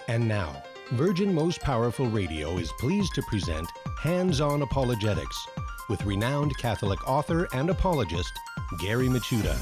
And now, Virgin Most Powerful Radio is pleased to present Hands-On Apologetics with renowned Catholic author and apologist, Gary Michuta.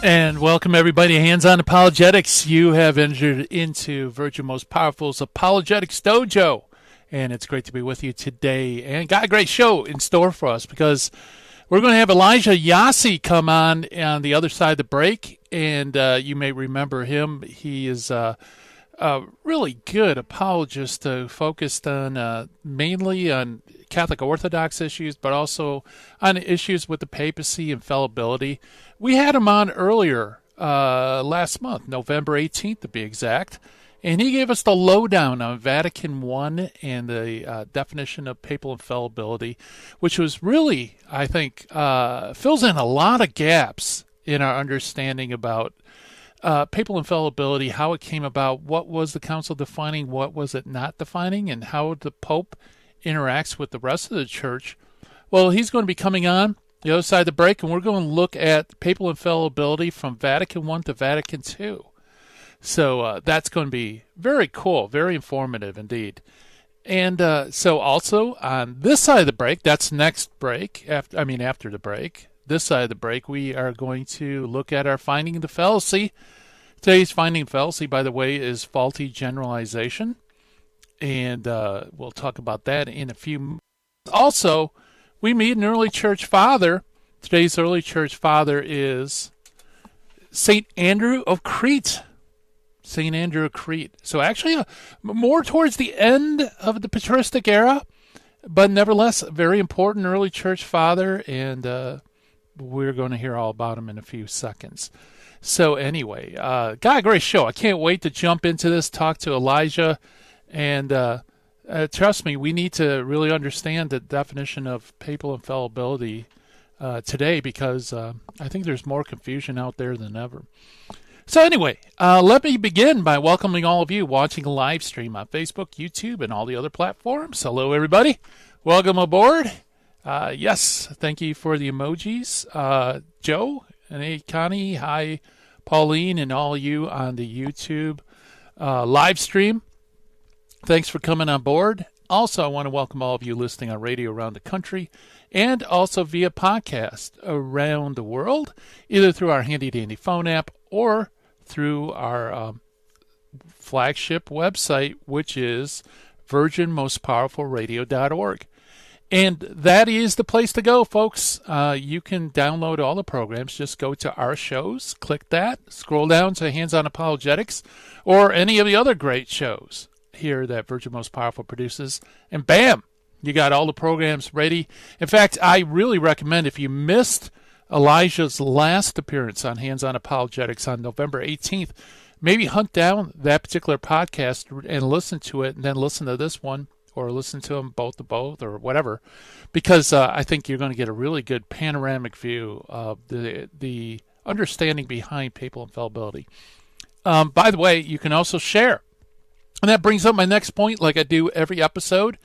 And welcome, everybody, to Hands-On Apologetics. You have entered into Virgin Most Powerful's Apologetics Dojo, and it's great to be with you today. And got a great show in store for us because we're going to have Elijah Yasi come on the other side of the break, and you may remember him. He is a really good apologist focused on mainly on Catholic Orthodox issues, but also on issues with the papacy and infallibility. We had him on earlier last month, November 18th to be exact, and he gave us the lowdown on Vatican I and the definition of papal infallibility, which was really, I think, fills in a lot of gaps in our understanding about papal infallibility, how it came about, what was the council defining, what was it not defining, and how the Pope interacts with the rest of the church. Well, he's going to be coming on the other side of the break, and we're going to look at papal infallibility from Vatican I to Vatican II. So that's going to be very cool, very informative indeed. And so also on this side of the break, that's next break, after the break, this side of the break, we are going to look at our finding the fallacy. Today's finding fallacy, by the way, is faulty generalization. And we'll talk about that in a few minutes. Also, we meet an early church father. Today's early church father is St. Andrew of Crete. St. Andrew of Crete. So actually more towards the end of the patristic era, but nevertheless, a very important early church father, and we're going to hear all about him in a few seconds. So anyway, got a great show. I can't wait to jump into this, talk to Elijah, and trust me, we need to really understand the definition of papal infallibility today because I think there's more confusion out there than ever. So anyway, let me begin by welcoming all of you watching a live stream on Facebook, YouTube, and all the other platforms. Hello, everybody. Welcome aboard. Yes, thank you for the emojis. Joe and hey, Connie, hi, Pauline, and all you on the YouTube live stream. Thanks for coming on board. Also, I want to welcome all of you listening on radio around the country and also via podcast around the world, either through our handy-dandy phone app or through our flagship website, which is virginmostpowerfulradio.org. And that is the place to go, folks. You can download all the programs. Just go to our shows, click that, scroll down to Hands-On Apologetics, or any of the other great shows here that Virgin Most Powerful produces, and bam, you got all the programs ready. In fact, I really recommend, if you missed Elijah's last appearance on Hands-On Apologetics on November 18th, maybe hunt down that particular podcast and listen to it, and then listen to this one, or listen to them both, or whatever, because I think you're going to get a really good panoramic view of the understanding behind papal infallibility. By the way, you can also share. And that brings up my next point, like I do every episode.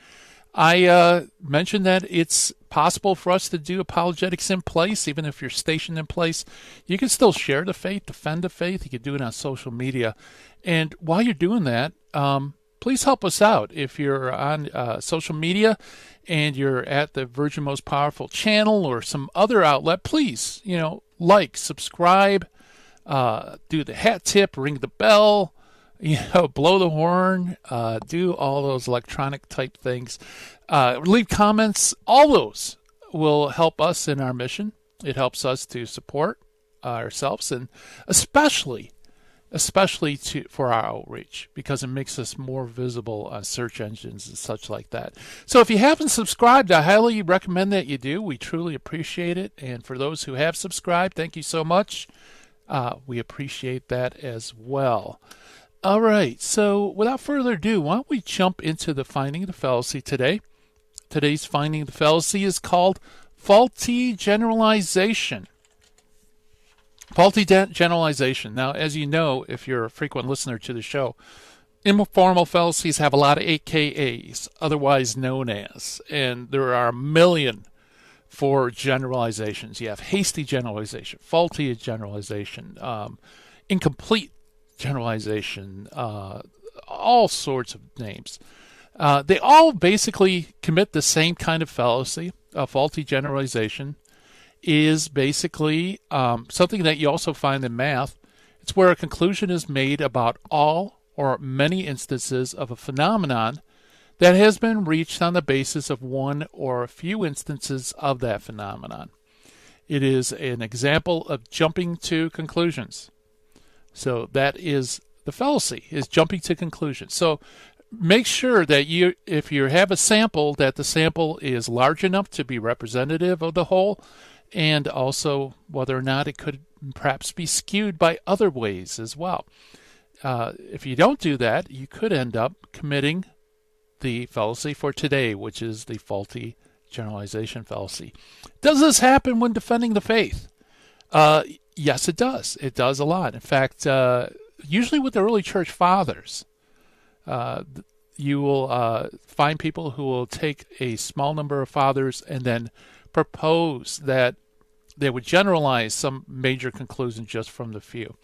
I mentioned that it's possible for us to do apologetics in place, even if you're stationed in place. You can still share the faith, defend the faith. You can do it on social media. And while you're doing that, please help us out. If you're on social media and you're at the Virgin Most Powerful channel or some other outlet, please, like, subscribe, do the hat tip, ring the bell, blow the horn, do all those electronic type things, leave comments. All those will help us in our mission. It helps us to support ourselves, and especially for our outreach, because it makes us more visible on search engines and such like that. So if you haven't subscribed, I highly recommend that you do. We truly appreciate it. And for those who have subscribed, thank you so much. We appreciate that as well. All right, so without further ado, why don't we jump into the finding of the fallacy today? Today's finding of the fallacy is called faulty generalization. Faulty generalization. Now, as you know, if you're a frequent listener to the show, Informal fallacies have a lot of AKAs, otherwise known as, and there are a million for generalizations. You have hasty generalization, faulty generalization, incomplete generalization, all sorts of names. They all basically commit the same kind of fallacy. A faulty generalization is basically something that you also find in math. It's where a conclusion is made about all or many instances of a phenomenon that has been reached on the basis of one or a few instances of that phenomenon. It is an example of jumping to conclusions. So that is the fallacy, is jumping to conclusions. So make sure that if you have a sample, that the sample is large enough to be representative of the whole, and also whether or not it could perhaps be skewed by other ways as well. If you don't do that, you could end up committing the fallacy for today, which is the faulty generalization fallacy. Does this happen when defending the faith? Yes, it does. It does a lot. In fact, usually with the early church fathers, you will find people who will take a small number of fathers and then propose that they would generalize some major conclusion just from the few.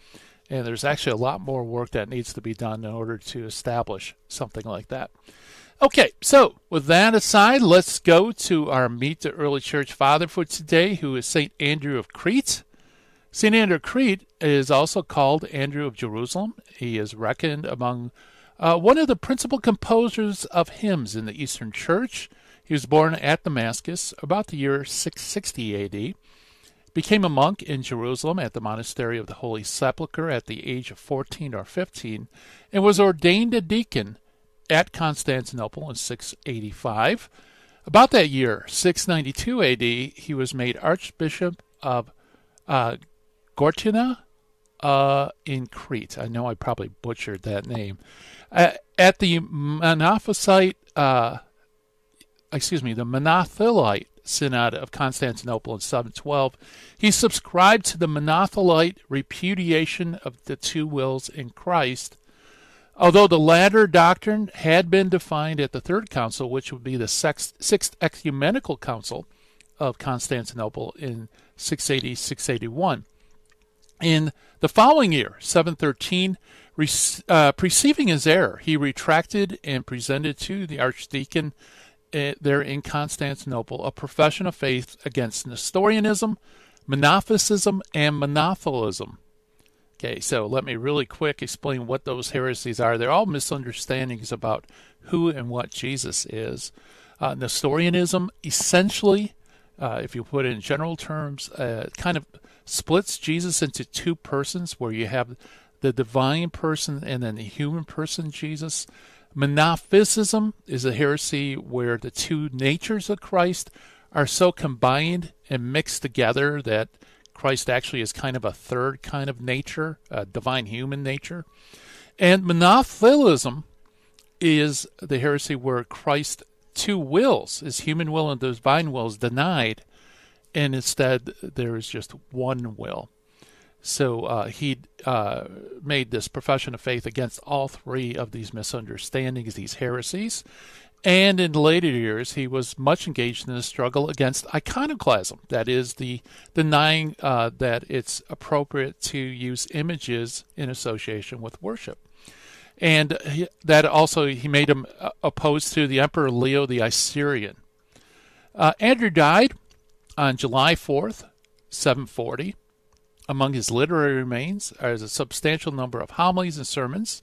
And there's actually a lot more work that needs to be done in order to establish something like that. Okay, so with that aside, let's go to our Meet the Early Church Father for today, who is St. Andrew of Crete. St. Andrew of Crete is also called Andrew of Jerusalem. He is reckoned among one of the principal composers of hymns in the Eastern Church. He was born at Damascus about the year 660 A.D., became a monk in Jerusalem at the Monastery of the Holy Sepulchre at the age of 14 or 15, and was ordained a deacon at Constantinople in 685. About that year, 692 A.D., he was made Archbishop of Gortyna in Crete. I know I probably butchered that name. At the Monophysite, the Monothelite Synod of Constantinople in 712, he subscribed to the Monothelite repudiation of the two wills in Christ, although the latter doctrine had been defined at the Third Council, which would be the Sixth Ecumenical Council of Constantinople in 680-681. In the following year, 713, perceiving his error, he retracted and presented to the archdeacon there in Constantinople a profession of faith against Nestorianism, Monophysitism, and Monothelism. Okay, so let me really quick explain what those heresies are. They're all misunderstandings about who and what Jesus is. Nestorianism, essentially, if you put it in general terms, kind of splits Jesus into two persons, where you have the divine person and then the human person, Jesus. Monophysitism is a heresy where the two natures of Christ are so combined and mixed together that Christ actually is kind of a third kind of nature, a divine human nature. And monothelism is the heresy where Christ's two wills, his human will and the divine will, is denied, and instead there is just one will. So he made this profession of faith against all three of these misunderstandings, these heresies. And in later years, he was much engaged in the struggle against iconoclasm, that is, the denying that it's appropriate to use images in association with worship. And that also he made him opposed to the Emperor Leo the Assyrian. Andrew died on July 4th, 740. Among his literary remains are a substantial number of homilies and sermons,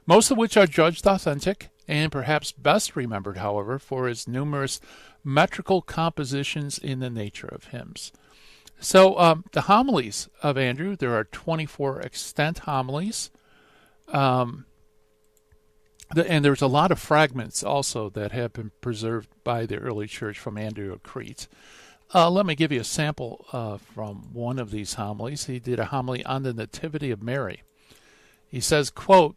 most of which are judged authentic, and perhaps best remembered, however, for his numerous metrical compositions in the nature of hymns. So the homilies of Andrew, there are 24 extant homilies, and there's a lot of fragments also that have been preserved by the early church from Andrew of Crete. Let me give you a sample from one of these homilies. He did a homily on the Nativity of Mary. He says, quote,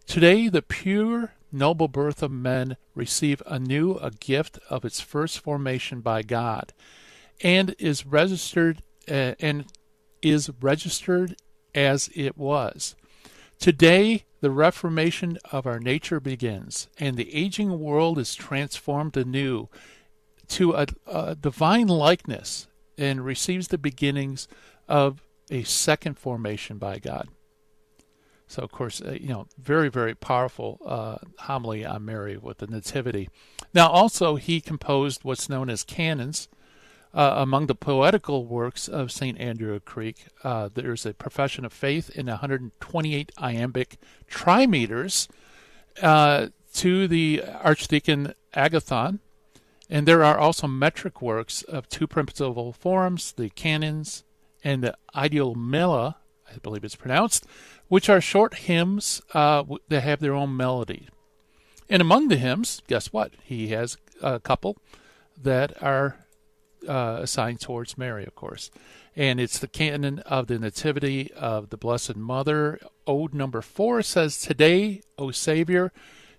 "Today the pure, noble birth of men receive anew a gift of its first formation by God, and is registered as it was. Today, the reformation of our nature begins, and the aging world is transformed anew to a divine likeness and receives the beginnings of a second formation by God. So, of course, very, very powerful homily on Mary with the Nativity. Now, also, he composed what's known as canons. Among the poetical works of St. Andrew of Crete, there's a profession of faith in 128 iambic trimeters to the Archdeacon Agathon. And there are also metric works of two principal forms, the canons and the Ideomela, I believe it's pronounced, which are short hymns that have their own melody. And among the hymns, guess what? He has a couple that are assigned towards Mary, of course. And it's the canon of the Nativity of the Blessed Mother. Ode number 4 says, "Today, O Savior,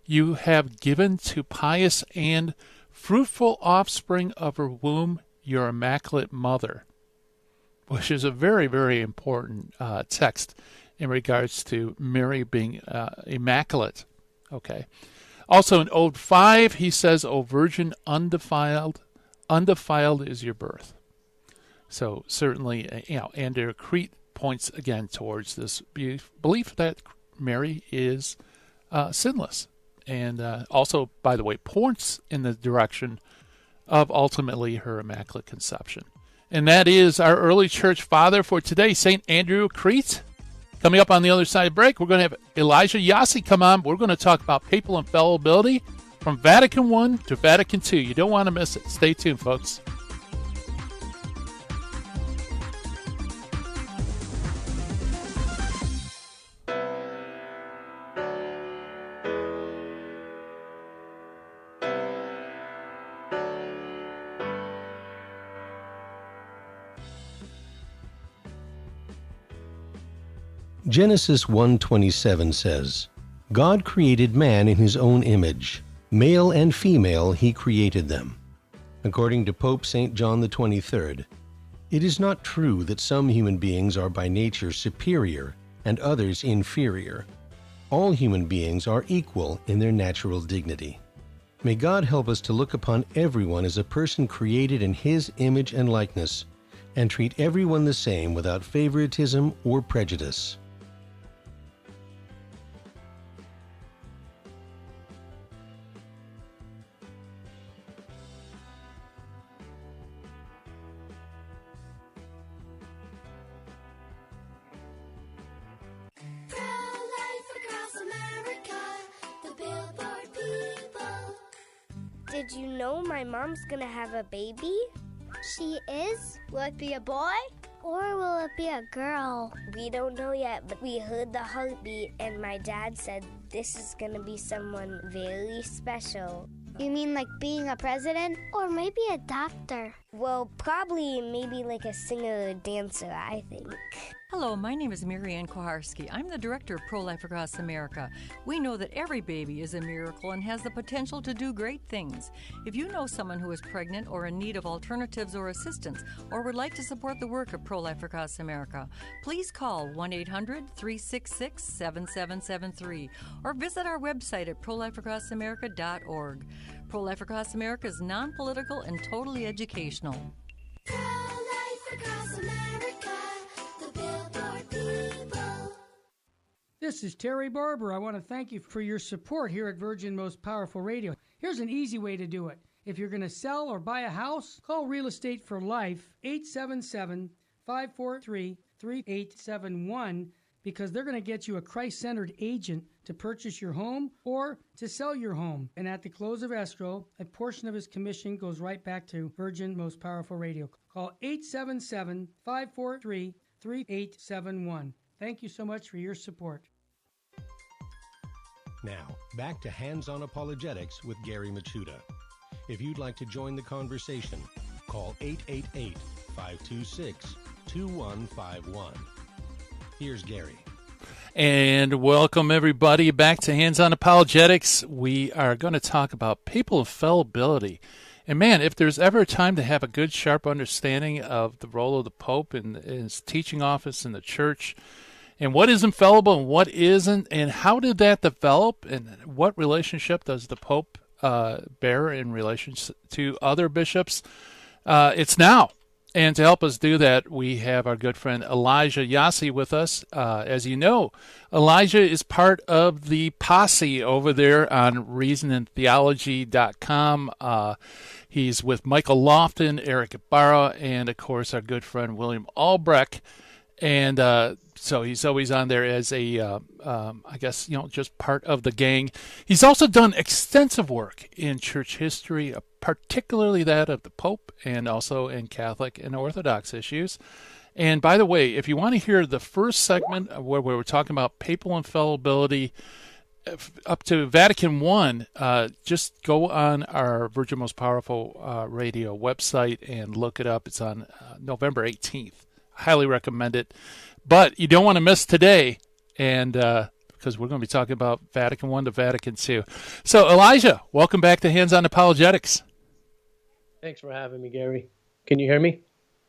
you have given to pious and fruitful offspring of her womb your immaculate mother," which is a very, very important text in regards to Mary being immaculate. Okay. Also in Ode 5, he says, "O Virgin undefiled is your birth." So certainly, Andrew of Crete points again towards this belief that Mary is sinless. And also, by the way, points in the direction of ultimately her immaculate conception. And that is our early church father for today, St. Andrew of Crete. Coming up on the other side of the break, we're going to have Elijah Yasi come on. We're going to talk about papal infallibility from Vatican I to Vatican II. You don't want to miss it. Stay tuned, folks. Genesis 1:27 says, "God created man in his own image. Male and female he created them." According to Pope St. John XXIII, it is not true that some human beings are by nature superior and others inferior. All human beings are equal in their natural dignity. May God help us to look upon everyone as a person created in His image and likeness, and treat everyone the same without favoritism or prejudice. Did you know my mom's gonna have a baby? She is? Will it be a boy? Or will it be a girl? We don't know yet, but we heard the heartbeat and my dad said this is gonna be someone very special. You mean like being a president? Or maybe a doctor? Well, probably maybe like a singer or dancer, I think. Hello, my name is Marianne Koharski. I'm the director of Pro-Life Across America. We know that every baby is a miracle and has the potential to do great things. If you know someone who is pregnant or in need of alternatives or assistance, or would like to support the work of Pro-Life Across America, please call 1-800-366-7773 or visit our website at prolifeacrossamerica.org. Pro-Life Across America is non-political and totally educational. Pro-Life Across America, the Billboard people. This is Terry Barber. I want to thank you for your support here at Virgin Most Powerful Radio. Here's an easy way to do it. If you're going to sell or buy a house, call Real Estate for Life, 877-543-3871, because they're going to get you a Christ-centered agent to purchase your home or to sell your home. And at the close of escrow, a portion of his commission goes right back to Virgin Most Powerful Radio. Call 877-543-3871. Thank you so much for your support. Now, back to Hands-On Apologetics with Gary Machuda. If you'd like to join the conversation, call 888-526-2151. Here's Gary. And welcome, everybody, back to Hands-On Apologetics. We are going to talk about papal infallibility. And, man, if there's ever a time to have a good, sharp understanding of the role of the Pope in his teaching office in the Church and what is infallible and what isn't, and how did that develop, and what relationship does the Pope bear in relation to other bishops? It's now. And to help us do that, we have our good friend Elijah Yasi with us. As you know, Elijah is part of the posse over there on reasonandtheology.com. He's with Michael Lofton, Eric Ibarra, and, of course, our good friend William Albrecht. And so he's always on there as a, I guess, just part of the gang. He's also done extensive work in church history, particularly that of the Pope, and also in Catholic and Orthodox issues. And by the way, if you want to hear the first segment where we were talking about papal infallibility up to Vatican I, just go on our Virgin Most Powerful Radio website and look it up. It's on November 18th. Highly recommend it. But you don't want to miss today, and because we're going to be talking about Vatican I to Vatican II. So, Elijah, welcome back to Hands on Apologetics. Thanks for having me, Gary. Can you hear me?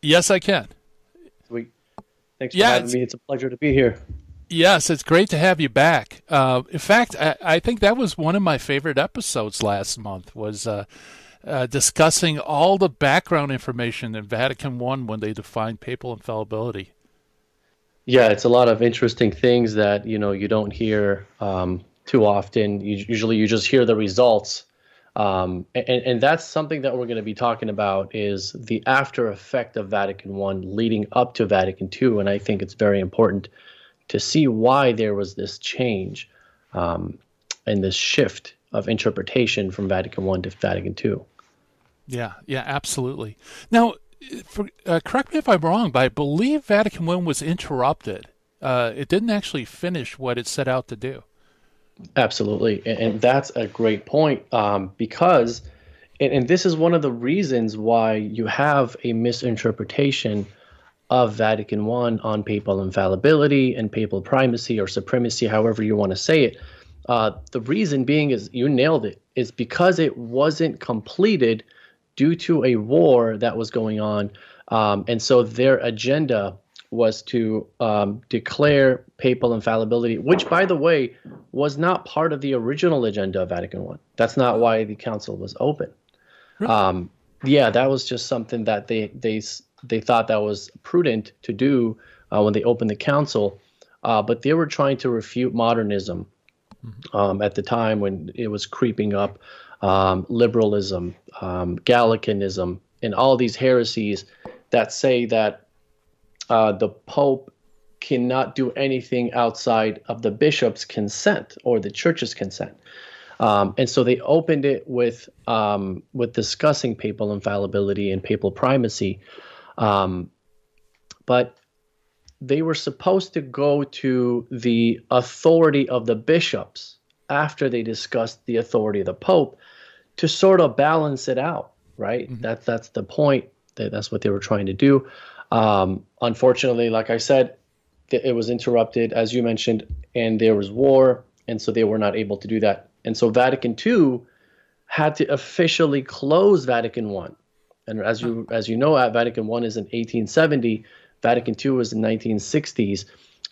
Yes, I can. Sweet. Thanks for having me. It's a pleasure to be here. Yes, it's great to have you back. In fact, I think that was one of my favorite episodes last month, was discussing all the background information in Vatican I when they defined papal infallibility. Yeah, it's a lot of interesting things that you don't hear too often. Usually you just hear the results. And that's something that we're going to be talking about, is the after effect of Vatican I leading up to Vatican II. And I think it's very important to see why there was this change and this shift of interpretation from Vatican I to Vatican II. Yeah, absolutely. Now, correct me if I'm wrong, but I believe Vatican I was interrupted. It didn't actually finish what it set out to do. Absolutely. And that's a great point, because, and this is one of the reasons why you have a misinterpretation of Vatican I on papal infallibility and papal primacy or supremacy, however you want to say it. The reason being is, you nailed it, is because it wasn't completed due to a war that was going on. And so their agenda was to declare papal infallibility, which, by the way, was not part of the original agenda of Vatican I. That's not why the council was open. Really? That was just something that they thought that was prudent to do when they opened the council. But they were trying to refute modernism at the time when it was creeping up, liberalism, Gallicanism, and all these heresies that say that the Pope cannot do anything outside of the bishop's consent or the church's consent. And so they opened it with discussing papal infallibility and papal primacy. But they were supposed to go to the authority of the bishops after they discussed the authority of the Pope to sort of balance it out, right? Mm-hmm. That's the point. That's what they were trying to do. Unfortunately, like I said, it was interrupted, as you mentioned, and there was war, and so they were not able to do that. And so Vatican II had to officially close Vatican I. And as you know, Vatican I is in 1870, Vatican II was in 1960s,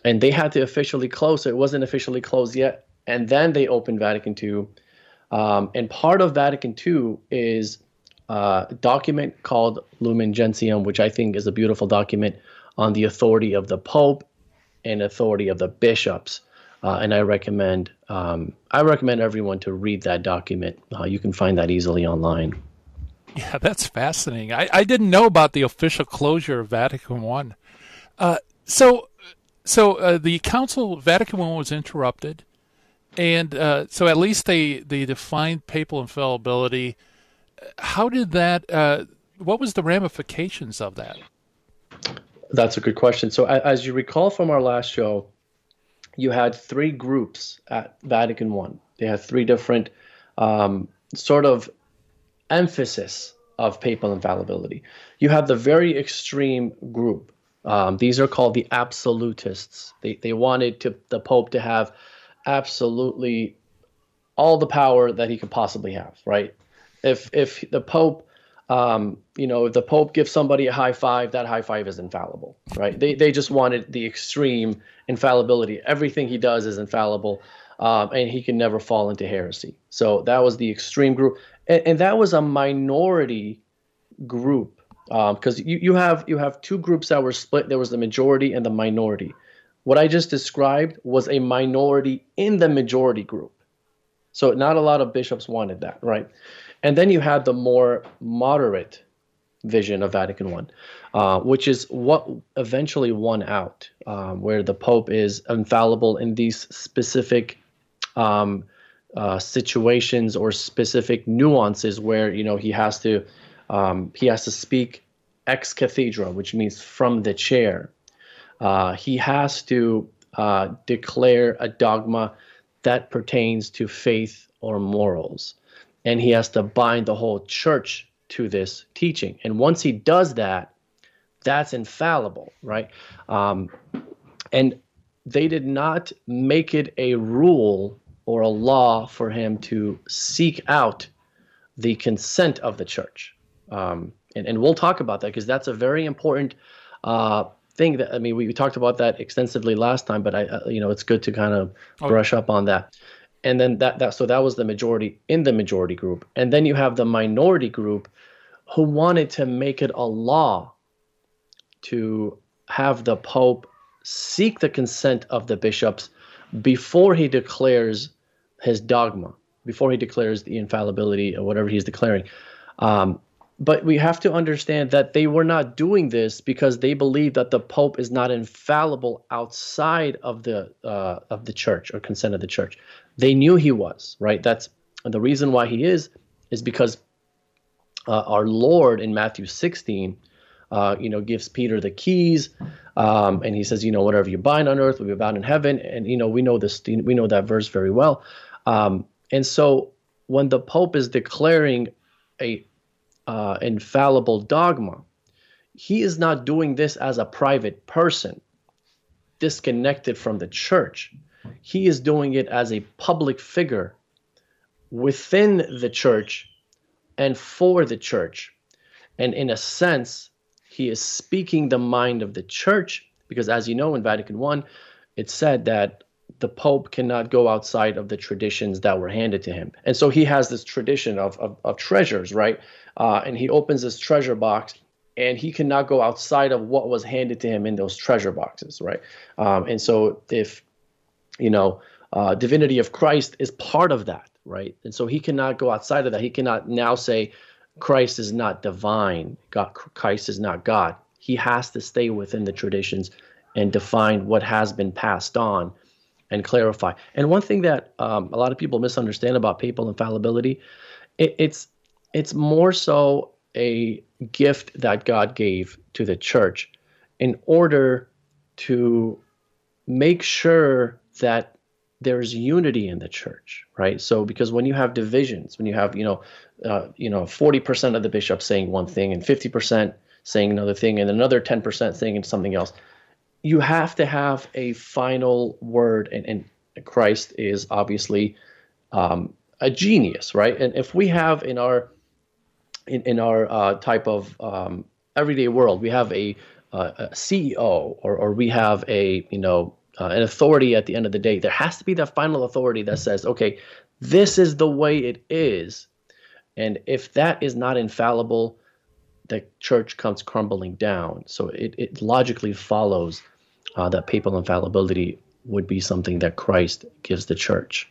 and they had to officially close. So it wasn't officially closed yet, and then they opened Vatican II. And part of Vatican II is a document called Lumen Gentium, which I think is a beautiful document on the authority of the Pope and authority of the bishops. And I recommend everyone to read that document. You can find that easily online. Yeah, that's fascinating. I didn't know about the official closure of Vatican I. So the council, Vatican I was interrupted, and so at least they defined papal infallibility. How did that? What was the ramifications of that? That's a good question. So as you recall from our last show, you had three groups at Vatican I. They had three different sort of emphasis of papal infallibility. You have the very extreme group. These are called the absolutists. They wanted the Pope to have absolutely all the power that he could possibly have, right? If the Pope if the Pope gives somebody a high five, that high five is infallible, right? They just wanted the extreme infallibility. Everything he does is infallible, and he can never fall into heresy. So that was the extreme group, and that was a minority group, because you have two groups that were split. There was the majority and the minority. What I just described was a minority in the majority group. So not a lot of bishops wanted that, right? And then you had the more moderate vision of Vatican I, which is what eventually won out, where the Pope is infallible in these specific situations or specific nuances where he has to speak ex cathedra, which means from the chair. He has to declare a dogma that pertains to faith or morals. And he has to bind the whole church to this teaching. And once he does that, that's infallible, right? And they did not make it a rule or a law for him to seek out the consent of the church. And we'll talk about that because that's a very important thing. That we talked about that extensively last time, but it's good to kind of brush up on that. And then so that was the majority in the majority group. And then you have the minority group who wanted to make it a law to have the Pope seek the consent of the bishops before he declares his dogma, before he declares the infallibility or whatever he's declaring. But we have to understand that they were not doing this because they believe that the Pope is not infallible outside of the church or consent of the church. They knew he was, right? That's the reason why he is because our Lord in Matthew 16, gives Peter the keys, and he says, whatever you bind on earth will be bound in heaven. And we know this, we know that verse very well. And so when the Pope is declaring a infallible dogma, he is not doing this as a private person, disconnected from the church. He is doing it as a public figure within the church and for the church. And in a sense, he is speaking the mind of the church because, as you know, in Vatican I, it said that the Pope cannot go outside of the traditions that were handed to him. And so he has this tradition of treasures, right? And he opens his treasure box, and he cannot go outside of what was handed to him in those treasure boxes, right? And so if, divinity of Christ is part of that, right? And so he cannot go outside of that. He cannot now say Christ is not divine, Christ is not God. He has to stay within the traditions and define what has been passed on and clarify. And one thing that a lot of people misunderstand about papal infallibility, it's more so a gift that God gave to the church in order to make sure that there's unity in the church, right? So because when you have divisions, when you have 40% of the bishops saying one thing and 50% saying another thing and another 10% saying something else, you have to have a final word, and Christ is obviously a genius, right? And if we have in our type of everyday world, we have a CEO or we have an authority at the end of the day, there has to be that final authority that says, okay, this is the way it is. And if that is not infallible, the church comes crumbling down. So it logically follows that papal infallibility would be something that Christ gives the church.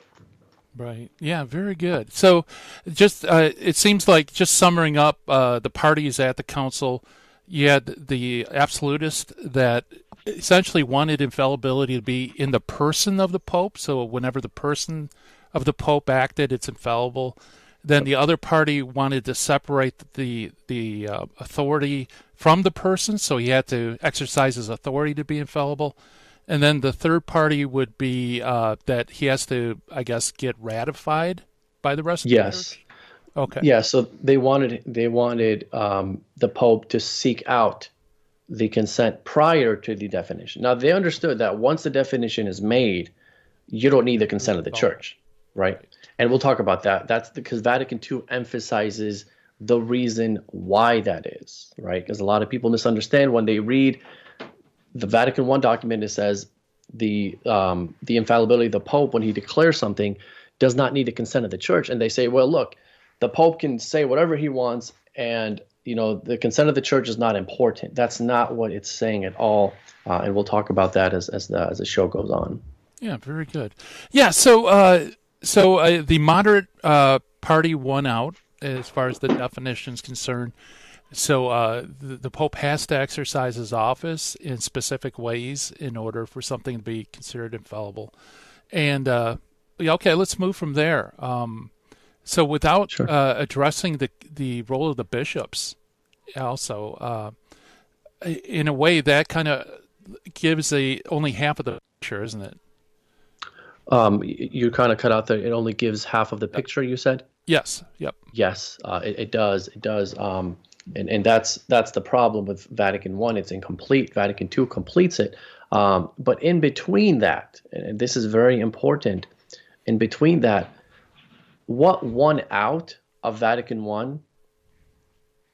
Right. Yeah, very good. So just it seems like, just summing up the parties at the council, you had the absolutist that essentially wanted infallibility to be in the person of the Pope. So whenever the person of the Pope acted, it's infallible. Then the other party wanted to separate the authority from the person, so he had to exercise his authority to be infallible. And then the third party would be that he has to, I guess, get ratified by the rest of the church? Okay. Yeah, so they wanted the Pope to seek out the consent prior to the definition. Now, they understood that once the definition is made, you don't need the consent of the church, right? And we'll talk about that. That's because Vatican II emphasizes the reason why that is, right? Because a lot of people misunderstand when they read the Vatican I document. It says the infallibility of the Pope, when he declares something, does not need the consent of the Church, and they say, well, look, the Pope can say whatever he wants, and the consent of the Church is not important. That's not what it's saying at all, and we'll talk about that as the show goes on. Yeah, very good. Yeah, so the moderate party won out as far as the definition is concerned. So the Pope has to exercise his office in specific ways in order for something to be considered infallible. And okay, let's move from there. So without Sure. addressing the role of the bishops, also in a way that kind of gives only half of the picture, isn't it? You kind of cut out there. It only gives half of the picture, you said? Yes. Yep. Yes, it does. It does. And that's the problem with Vatican I. It's incomplete. Vatican II completes it. But in between that, and this is very important, in between that, what won out of Vatican I,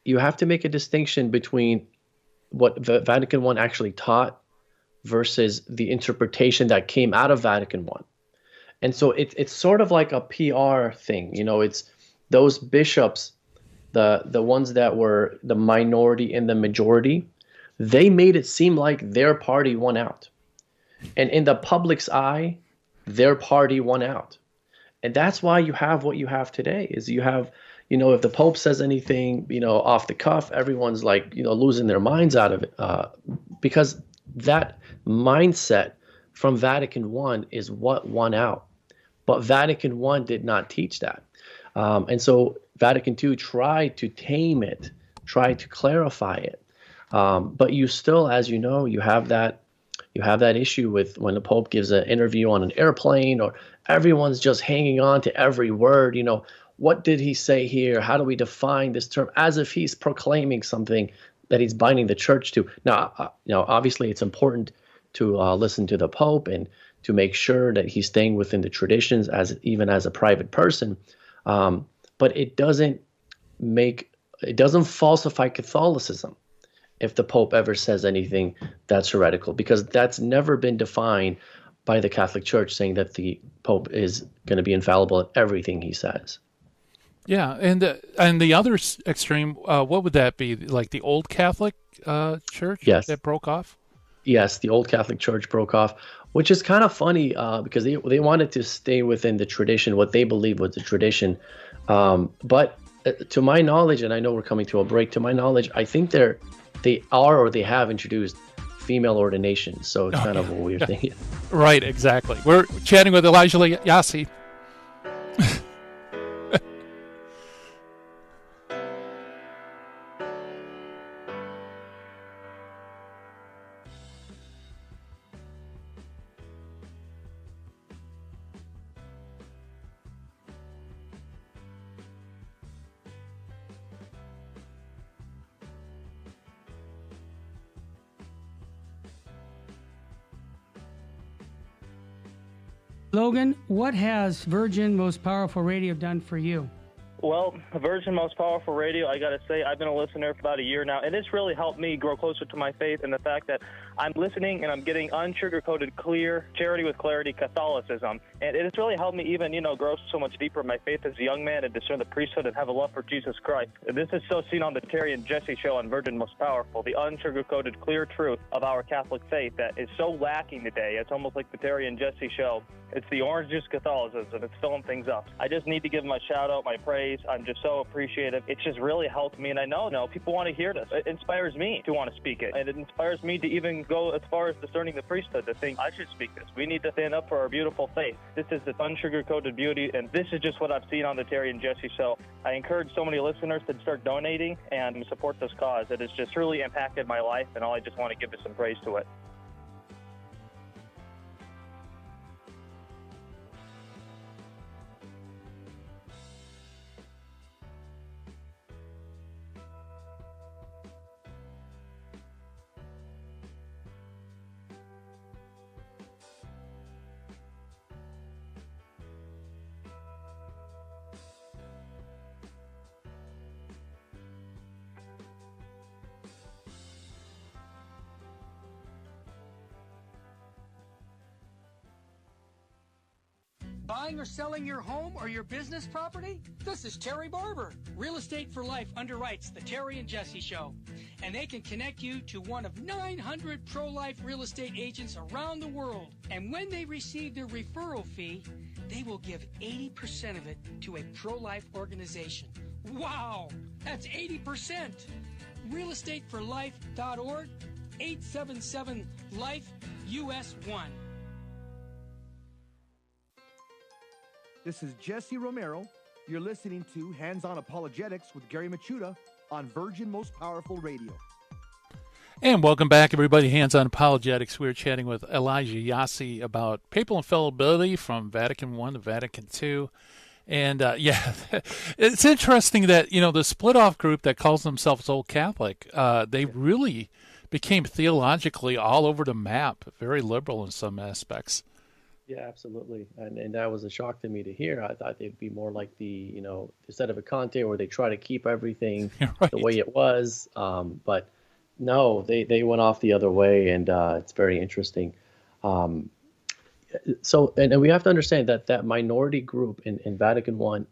you have to make a distinction between what Vatican I actually taught versus the interpretation that came out of Vatican I. And so it's sort of like a PR thing. It's those bishops, the ones that were the minority and the majority, they made it seem like their party won out. And in the public's eye, their party won out. And that's why you have what you have today, is you have, if the Pope says anything, off the cuff, everyone's like, losing their minds out of it, because that mindset from Vatican I is what won out. But Vatican I did not teach that. And so Vatican II tried to tame it, tried to clarify it. But you still, as you know, you have that issue with when the Pope gives an interview on an airplane, or everyone's just hanging on to every word. What did he say here? How do we define this term? As if he's proclaiming something that he's binding the church to. Now, obviously it's important to listen to the Pope and to make sure that he's staying within the traditions even as a private person. But it doesn't falsify Catholicism if the Pope ever says anything that's heretical, because that's never been defined by the Catholic Church, saying that the Pope is going to be infallible in everything he says. Yeah, and the other extreme, what would that be? Like the old Catholic Church that broke off? Yes, the old Catholic Church broke off, which is kind of funny because they wanted to stay within the tradition, what they believed was the tradition. But to my knowledge, and I know we're coming to a break, to my knowledge, I think they have introduced female ordination. So it's kind of a weird thing. Right, exactly. We're chatting with Elijah Yasi. Logan, what has Virgin Most Powerful Radio done for you? Well, Virgin Most Powerful Radio, I got to say, I've been a listener for about a year now, and it's really helped me grow closer to my faith, and the fact that I'm listening and I'm getting unsugar-coated, clear, charity with clarity Catholicism. And it has really helped me even, grow so much deeper in my faith as a young man and discern the priesthood and have a love for Jesus Christ. And this is so seen on the Terry and Jesse show on Virgin Most Powerful, the unsugar-coated, clear truth of our Catholic faith that is so lacking today. It's almost like the Terry and Jesse show. It's the orange juice Catholicism. It's filling things up. I just need to give them a shout-out, my praise. I'm just so appreciative. It's just really helped me, and I know people want to hear this. It inspires me to want to speak it, and it inspires me to even go as far as discerning the priesthood to think I should speak this. We need to stand up for our beautiful faith. This is the unsugar-coated beauty, and this is just what I've seen on the Terry and Jesse show. I encourage so many listeners to start donating and support this cause. It has just truly impacted my life, and all I just want to give is some praise to it. Buying or selling your home or your business property? This is Terry Barber. Real Estate for Life underwrites the Terry and Jesse Show, and they can connect you to one of 900 pro-life real estate agents around the world. And when they receive their referral fee, they will give 80% of it to a pro-life organization. Wow, that's 80%. realestateforlife.org, 877-LIFE-US1. This is Jesse Romero. You're listening to Hands On Apologetics with Gary Machuda on Virgin Most Powerful Radio. And welcome back, everybody. Hands on Apologetics. We're chatting with Elijah Yasi about papal infallibility from Vatican I to Vatican II. And, it's interesting that, the split-off group that calls themselves Old Catholic, they really became theologically all over the map, very liberal in some aspects. Yeah, absolutely. And that was a shock to me to hear. I thought they'd be more like the, instead of a Conte where they try to keep everything right. the way it was. But no, they went off the other way, and it's very interesting. So we have to understand that minority group in Vatican I,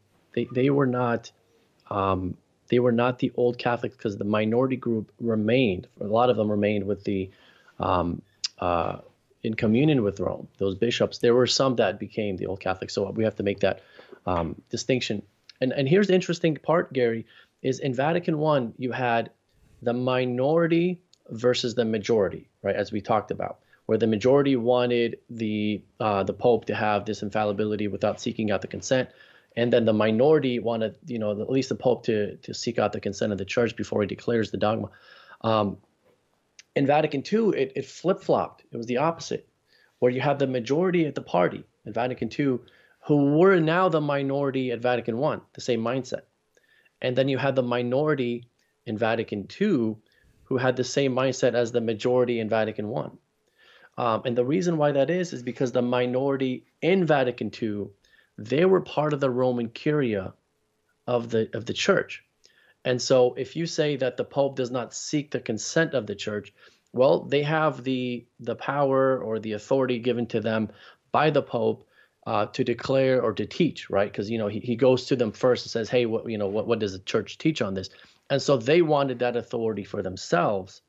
they were not the Old Catholics, because the minority group remained. A lot of them remained with the in communion with Rome. Those bishops. There were some that became the Old Catholics. So we have to make that distinction. And here's the interesting part, Gary, is in Vatican I you had the minority versus the majority, right? As we talked about, where the majority wanted the Pope to have this infallibility without seeking out the consent, and then the minority wanted, at least the Pope to seek out the consent of the Church before he declares the dogma. In Vatican II, it flip-flopped. It was the opposite, where you have the majority at the party in Vatican II who were now the minority at Vatican I, the same mindset. And then you had the minority in Vatican II who had the same mindset as the majority in Vatican I. And the reason why that is because the minority in Vatican II, they were part of the Roman Curia of the Church. And so if you say that the Pope does not seek the consent of the Church, well, they have the power or the authority given to them by the Pope to declare or to teach, right? Because, he goes to them first and says, hey, what does the Church teach on this? And so they wanted that authority for themselves.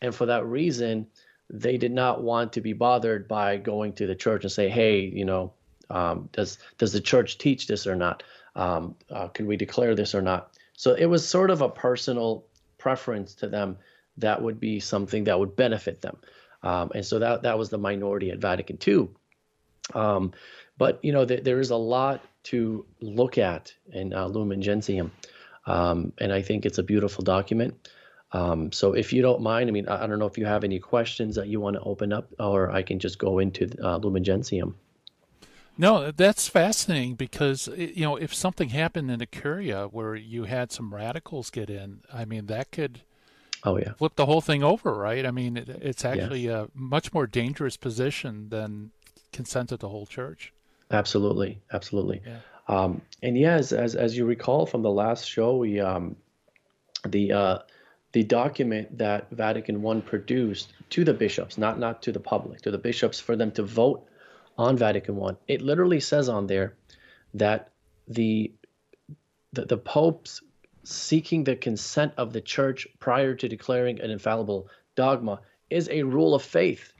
And for that reason, they did not want to be bothered by going to the Church and say, hey, does the Church teach this or not? Can we declare this or not? So it was sort of a personal preference to them that would be something that would benefit them. And so that was the minority at Vatican II. But, there is a lot to look at in Lumen Gentium. And I think it's a beautiful document. So if you don't mind, I don't know if you have any questions that you want to open up, or I can just go into Lumen Gentium. No, that's fascinating because, if something happened in the Curia where you had some radicals get in, that could flip the whole thing over, right? It's actually a much more dangerous position than consent of the whole Church. Absolutely. Yeah. And as you recall from the last show, we the document that Vatican I produced to the bishops, not to the public, to the bishops for them to vote on Vatican I, it literally says on there that the Pope's seeking the consent of the Church prior to declaring an infallible dogma is a rule of faith.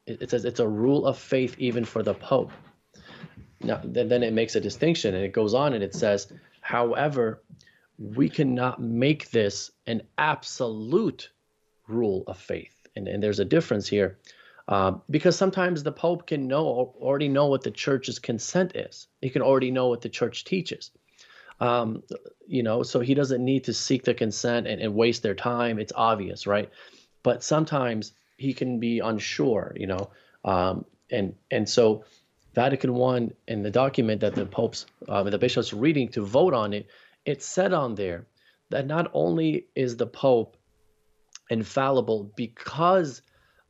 It says it's a rule of faith even for the Pope. Now, then it makes a distinction, and it goes on and it says, however, we cannot make this an absolute rule of faith. And there's a difference here. Because sometimes the Pope can already know what the Church's consent is. He can already know what the Church teaches. So he doesn't need to seek the consent and waste their time. It's obvious, right? But sometimes he can be unsure, and so Vatican I and the document that the bishops are reading to vote on it, it said on there that not only is the Pope infallible because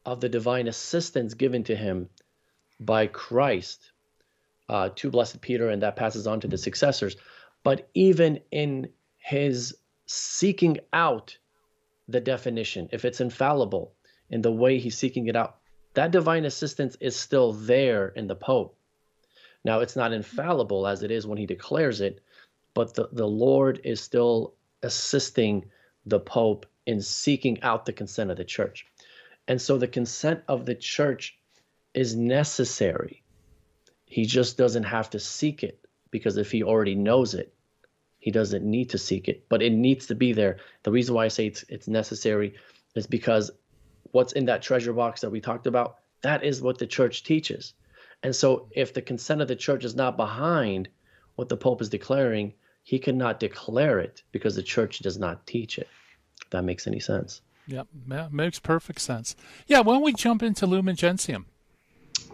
of the divine assistance given to him by Christ to Blessed Peter, and that passes on to the successors, but even in his seeking out the definition, if it's infallible in the way he's seeking it out, that divine assistance is still there in the Pope. Now, it's not infallible as it is when he declares it, but the Lord is still assisting the Pope in seeking out the consent of the church. And so the consent of the church is necessary. He just doesn't have to seek it, because if he already knows it, he doesn't need to seek it, but it needs to be there. The reason why I say it's necessary is because what's in that treasure box that we talked about, that is what the church teaches. And so if the consent of the church is not behind what the Pope is declaring, he cannot declare it because the church does not teach it. If that makes any sense. Yep, yeah, makes perfect sense. Yeah, why don't we jump into Lumen Gentium?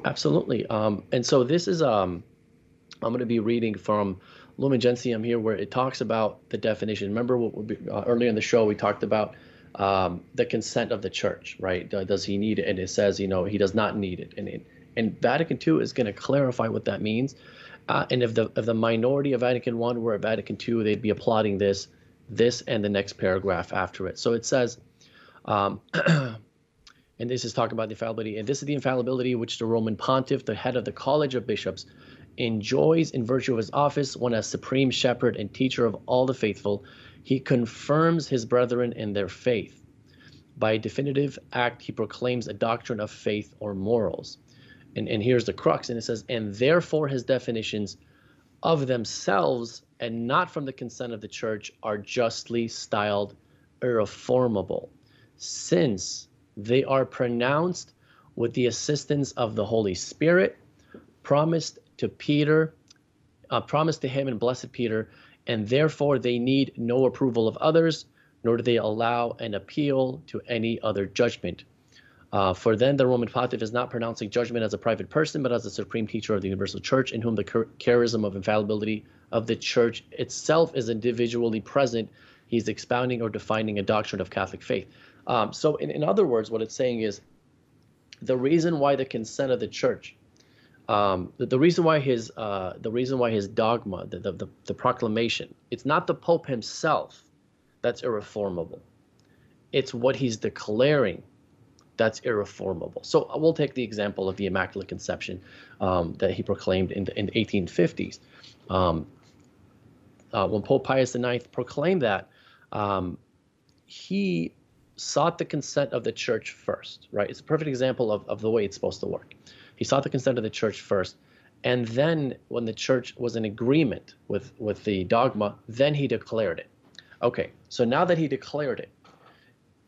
Absolutely. And so this is, I'm going to be reading from Lumen Gentium here, where it talks about the definition. Remember earlier in the show, we talked about the consent of the church, right? Does he need it? And it says, he does not need it. And Vatican II is going to clarify what that means. And if the minority of Vatican I were at Vatican II, they'd be applauding this and the next paragraph after it. So it says, and this is talking about the infallibility, and this is the infallibility which the Roman Pontiff, the head of the College of Bishops, enjoys in virtue of his office when as supreme shepherd and teacher of all the faithful, he confirms his brethren in their faith. By a definitive act, he proclaims a doctrine of faith or morals. And here's the crux, and it says, and therefore his definitions of themselves and not from the consent of the church are justly styled irreformable, since they are pronounced with the assistance of the Holy Spirit, promised to him and blessed Peter, and therefore they need no approval of others, nor do they allow an appeal to any other judgment. For then the Roman Pontiff is not pronouncing judgment as a private person, but as the supreme teacher of the universal church, in whom the charism of infallibility of the church itself is individually present. He's expounding or defining a doctrine of Catholic faith. So in other words, what it's saying is the reason why the consent of the church, the reason why his dogma, the proclamation, it's not the Pope himself that's irreformable. It's what he's declaring that's irreformable. So we'll take the example of the Immaculate Conception that he proclaimed in the 1850s. When Pope Pius IX proclaimed that, he sought the consent of the church first, right? It's a perfect example of the way it's supposed to work. He sought the consent of the church first, and then when the church was in agreement with the dogma, then he declared it. Okay, so now that he declared it,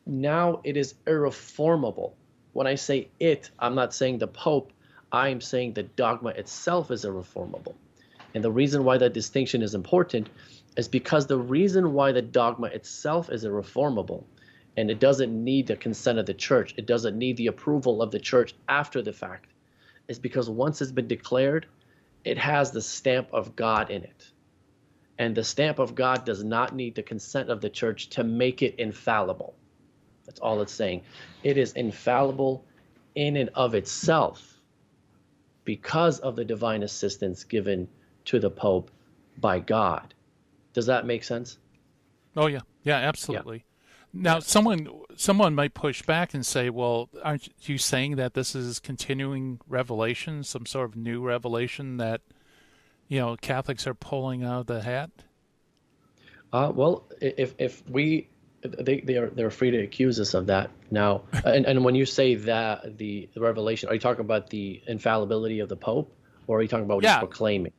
now it is irreformable. When I say it, I'm not saying the Pope, I'm saying the dogma itself is irreformable. And the reason why that distinction is important is because the reason why the dogma itself is irreformable, and it doesn't need the consent of the church, it doesn't need the approval of the church after the fact, is because once it's been declared, it has the stamp of God in it. And the stamp of God does not need the consent of the church to make it infallible. That's all it's saying. It is infallible in and of itself because of the divine assistance given to the Pope by God. Does that make sense? Oh, yeah. Yeah, absolutely. Yeah. Now, someone might push back and say, well, aren't you saying that this is continuing revelation, some sort of new revelation that, Catholics are pulling out of the hat? Well, if we... They're free to accuse us of that now. And when you say that the revelation, are you talking about the infallibility of the Pope, or are you talking about what he's proclaiming?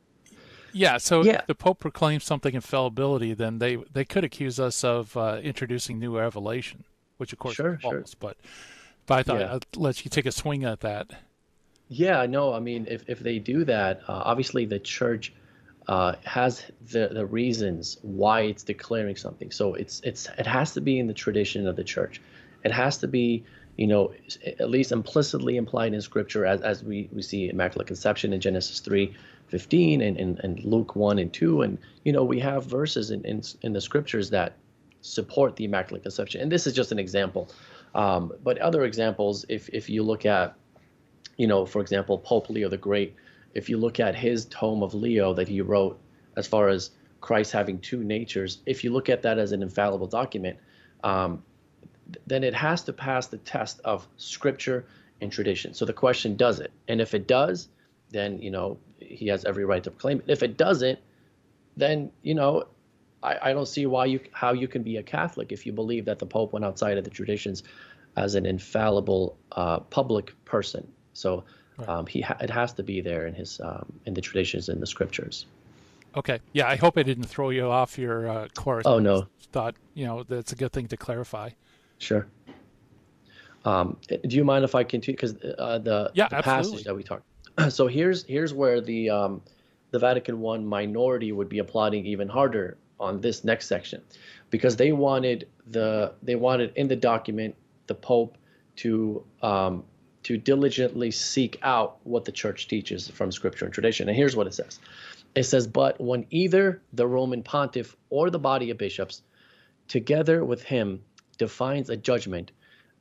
Yeah. So if the Pope proclaims something infallibility, then they could accuse us of introducing new revelation, which of course is false. But I thought I'd let you take a swing at that. Yeah. No. I mean, if they do that, obviously the Church has the reasons why it's declaring something. So it has to be in the tradition of the church. It has to be, at least implicitly implied in Scripture, as we see Immaculate Conception in Genesis 3:15 and Luke 1 and 2, and we have verses in the Scriptures that support the Immaculate Conception. And this is just an example, but other examples, if you look at, for example, Pope Leo the Great. If you look at his tome of Leo that he wrote as far as Christ having two natures, if you look at that as an infallible document, then it has to pass the test of Scripture and tradition. So the question, does it? And if it does, then, he has every right to proclaim it. If it doesn't, then, I don't see how you can be a Catholic if you believe that the Pope went outside of the traditions as an infallible public person. So it has to be there in the traditions and the scriptures. Okay. Yeah, I hope I didn't throw you off your course. Oh, no. Thought, that's a good thing to clarify. Sure. Do you mind if I continue? Because the passage that we talked. So here's where the Vatican I minority would be applauding even harder on this next section, because they wanted in the document the Pope to diligently seek out what the Church teaches from Scripture and tradition. And here's what it says. It says, "But when either the Roman Pontiff or the body of bishops, together with him, defines a judgment,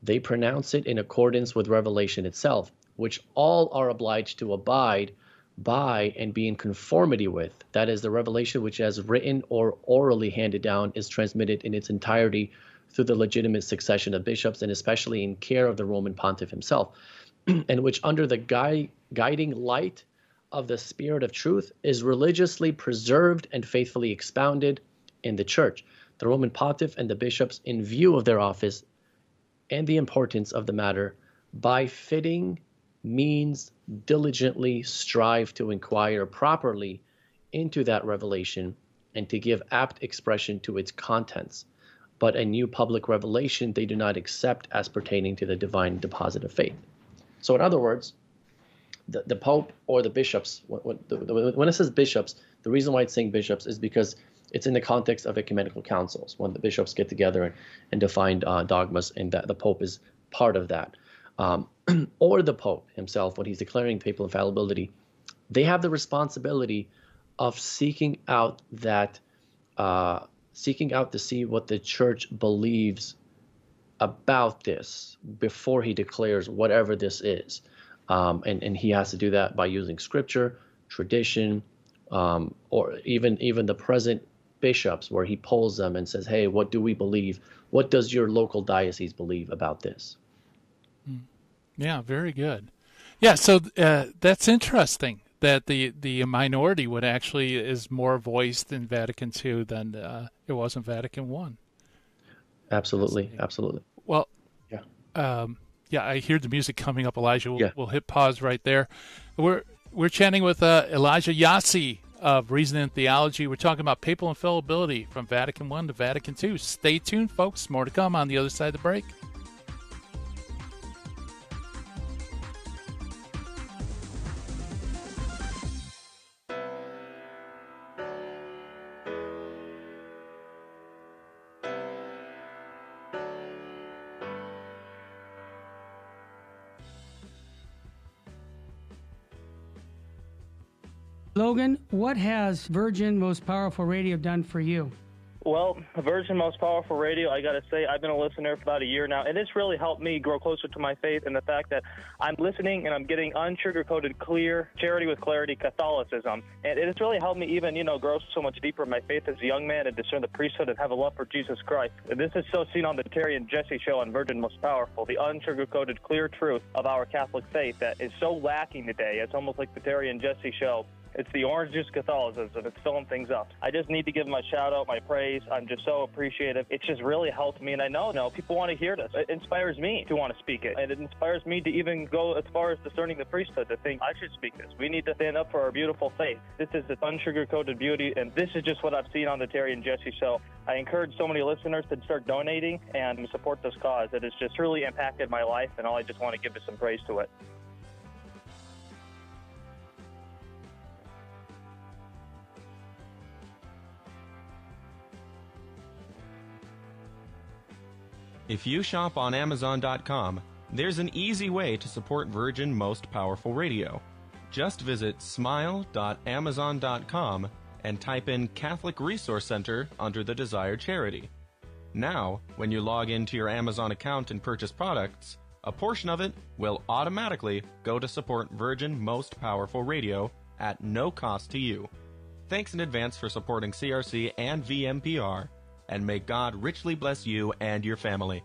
they pronounce it in accordance with revelation itself, which all are obliged to abide by and be in conformity with. That is, the revelation which, as written or orally handed down, is transmitted in its entirety through the legitimate succession of bishops, and especially in care of the Roman Pontiff himself, and which, under the guiding light of the Spirit of truth, is religiously preserved and faithfully expounded in the Church. The Roman Pontiff and the bishops, in view of their office and the importance of the matter, by fitting means diligently strive to inquire properly into that revelation and to give apt expression to its contents. But a new public revelation they do not accept as pertaining to the divine deposit of faith." So in other words, the Pope or the bishops, when it says bishops, the reason why it's saying bishops is because it's in the context of ecumenical councils, when the bishops get together and define dogmas, and that the Pope is part of that. Or the Pope himself, when he's declaring papal infallibility, they have the responsibility of seeking out to see what the Church believes about this before he declares whatever this is. And he has to do that by using scripture, tradition, or even the present bishops, where he polls them and says, "Hey, what do we believe? What does your local diocese believe about this?" Yeah, very good. Yeah, so that's interesting that the minority would actually is more voiced in Vatican II than it was in Vatican I. Absolutely. Well, I hear the music coming up, Elijah. We'll hit pause right there. We're chatting with Elijah Yasi of Reason and Theology. We're talking about papal infallibility from Vatican I to Vatican II. Stay tuned, folks. More to come on the other side of the break. Logan, what has Virgin Most Powerful Radio done for you? Well, Virgin Most Powerful Radio, I got to say, I've been a listener for about a year now, and it's really helped me grow closer to my faith, and the fact that I'm listening and I'm getting unsugar-coated, clear, charity with clarity Catholicism. And it has really helped me even, grow so much deeper in my faith as a young man and discern the priesthood and have a love for Jesus Christ. And this is so seen on the Terry and Jesse show on Virgin Most Powerful, the unsugar-coated, clear truth of our Catholic faith that is so lacking today. It's almost like the Terry and Jesse show. It's the orange juice Catholicism. It's filling things up. I just need to give my shout out, my praise. I'm just so appreciative. It's just really helped me, and I know people want to hear this. It inspires me to want to speak it, and it inspires me to even go as far as discerning the priesthood to think I should speak this. We need to stand up for our beautiful faith. This is the unsugar-coated beauty, and this is just what I've seen on the Terry and Jesse show. I encourage so many listeners to start donating and support this cause. It has just truly impacted my life, and all I just want to give is some praise to it. If you shop on Amazon.com, there's an easy way to support Virgin Most Powerful Radio. Just visit smile.amazon.com and type in Catholic Resource Center under the desired charity. Now, when you log into your Amazon account and purchase products, a portion of it will automatically go to support Virgin Most Powerful Radio at no cost to you. Thanks in advance for supporting CRC and VMPR. And may God richly bless you and your family.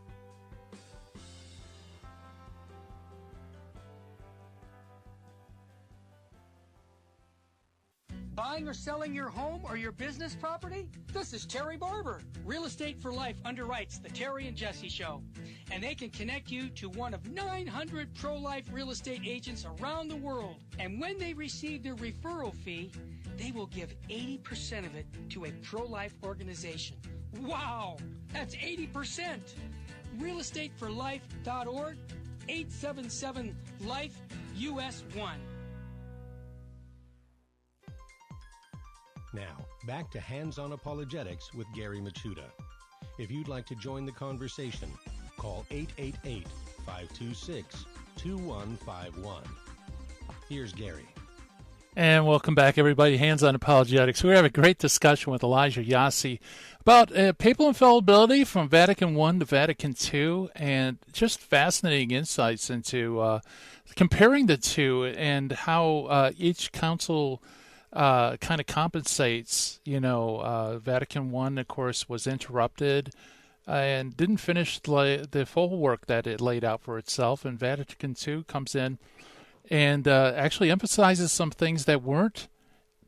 Buying or selling your home or your business property? This is Terry Barber. Real Estate for Life underwrites the Terry and Jesse Show. And they can connect you to one of 900 pro-life real estate agents around the world. And when they receive their referral fee, they will give 80% of it to a pro-life organization. Wow! That's 80%! realestateforlife.org, 877-LIFE-US1. Now, back to Hands-On Apologetics with Gary Machuda. If you'd like to join the conversation, call 888-526-2151. Here's Gary. And welcome back, everybody. Hands-On Apologetics. We have a great discussion with Elijah Yasi about papal infallibility from Vatican I to Vatican II, and just fascinating insights into comparing the two and how each council kind of compensates. Vatican I, of course, was interrupted and didn't finish the full work that it laid out for itself, and Vatican II comes in and actually emphasizes some things that weren't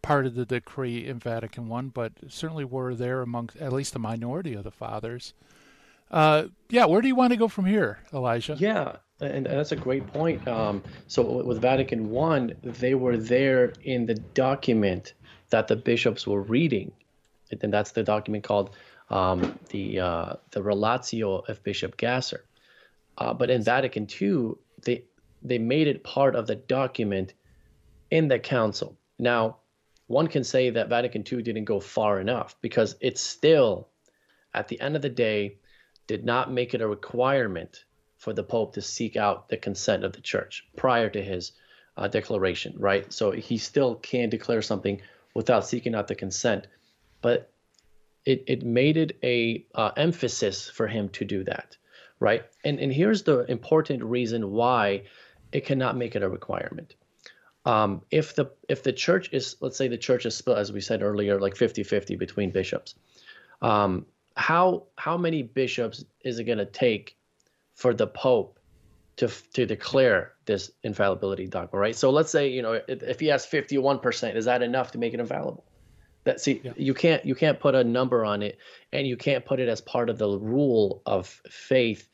part of the decree in Vatican I, but certainly were there among at least the minority of the fathers. Where do you want to go from here, Elijah? Yeah, and that's a great point. So with Vatican I, they were there in the document that the bishops were reading, and that's the document called the Relatio of Bishop Gasser. But in Vatican II, they made it part of the document in the council. Now, one can say that Vatican II didn't go far enough because it still, at the end of the day, did not make it a requirement for the Pope to seek out the consent of the Church prior to his declaration, right? So he still can declare something without seeking out the consent, but it made it a emphasis for him to do that, right? And here's the important reason why it cannot make it a requirement. If the church is, let's say the church is split, as we said earlier, like 50-50 between bishops, how many bishops is it going to take for the Pope to declare this infallibility dogma, right? So let's say, if he has 51%, is that enough to make it infallible? You can't put a number on it, and you can't put it as part of the rule of faith